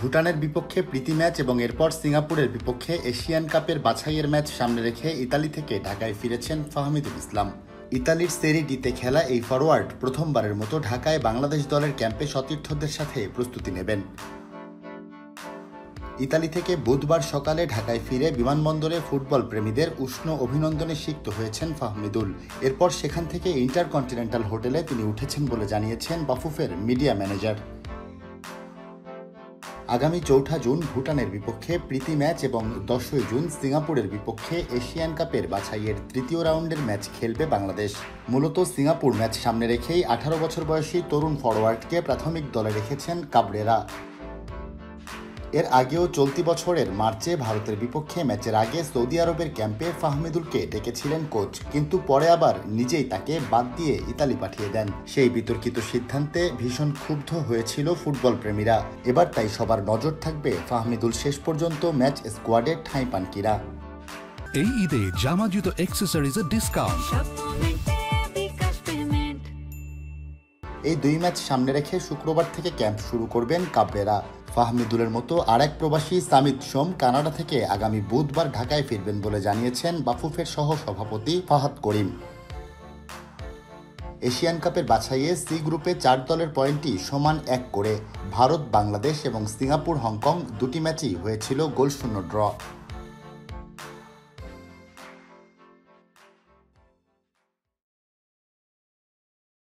ভুটানের বিপক্ষে প্রীতি ম্যাচ এবং এরপর সিঙ্গাপুরের বিপক্ষে এশিয়ান কাপের বাছাইয়ের ম্যাচ সামনে রেখে ইতালি থেকে ঢাকায় ফিরেছেন ফাহমিদুল ইসলাম। ইতালির সেরি ডিতে খেলা এই ফরোয়ার্ড প্রথমবারের মতো ঢাকায় বাংলাদেশ দলের ক্যাম্পে সতীর্থদের সাথে প্রস্তুতি নেবেন। ইতালি থেকে বুধবার সকালে ঢাকায় ফিরে বিমানবন্দরে ফুটবল প্রেমীদের উষ্ণ অভিনন্দনে সিক্ত হয়েছেন ফাহমিদুল। এরপর সেখান থেকে ইন্টারকন্টিনেন্টাল হোটেলে তিনি উঠেছেন বলে জানিয়েছেন বাফুফের মিডিয়া ম্যানেজার। আগামী ৪ জুন ভুটানের বিপক্ষে প্রীতি ম্যাচ এবং ১০ জুন সিঙ্গাপুরের বিপক্ষে এশিয়ান কাপের বাছাইয়ের তৃতীয় রাউন্ডের ম্যাচ খেলবে বাংলাদেশ। মূলত সিঙ্গাপুর ম্যাচ সামনে রেখেই ১৮ বছর বয়সী তরুণ ফরোয়ার্ডকে প্রাথমিক দলে রেখেছেন কাবরেরা। এর আগেও চলতি বছরের মার্চে ভারতের বিপক্ষে ম্যাচের আগে সৌদি আরবের ক্যাম্পে ফাহমিদুলকে ডেকেছিলেন কোচ, কিন্তু পরে আবার নিজেই তাকে বাদ দিয়ে ইতালি পাঠিয়ে দেন। সেই বিতর্কিত সিদ্ধান্তে ভীষণ ক্ষুব্ধ হয়েছিল ফুটবল প্রেমীরা। এবার তাই সবার নজর থাকবে ফাহমিদুল শেষ পর্যন্ত ম্যাচ স্কোয়াডে ঠাঁই পান কিনা। এই ঈদে জামা জুতো অ্যাক্সেসরিজের ডিসকাউন্ট। এই ২ ম্যাচ সামনে রেখে শুক্রবার থেকে ক্যাম্প শুরু করবেন কাবরেরা। ফাহমিদুলের মতো আরেক প্রবাসী সামিত সোম কানাডা থেকে আগামী বুধবার ঢাকায় ফিরবেন বলে জানিয়েছেন বাফুফের সহ সভাপতি ফাহাদ করিম। এশিয়ান কাপের বাছাইয়ে সি গ্রুপে ৪ দলের পয়েন্টই সমান ১ করে। ভারত, বাংলাদেশ এবং সিঙ্গাপুর, হংকং দুটি ম্যাচই হয়েছিল গোলশূন্য ড্র।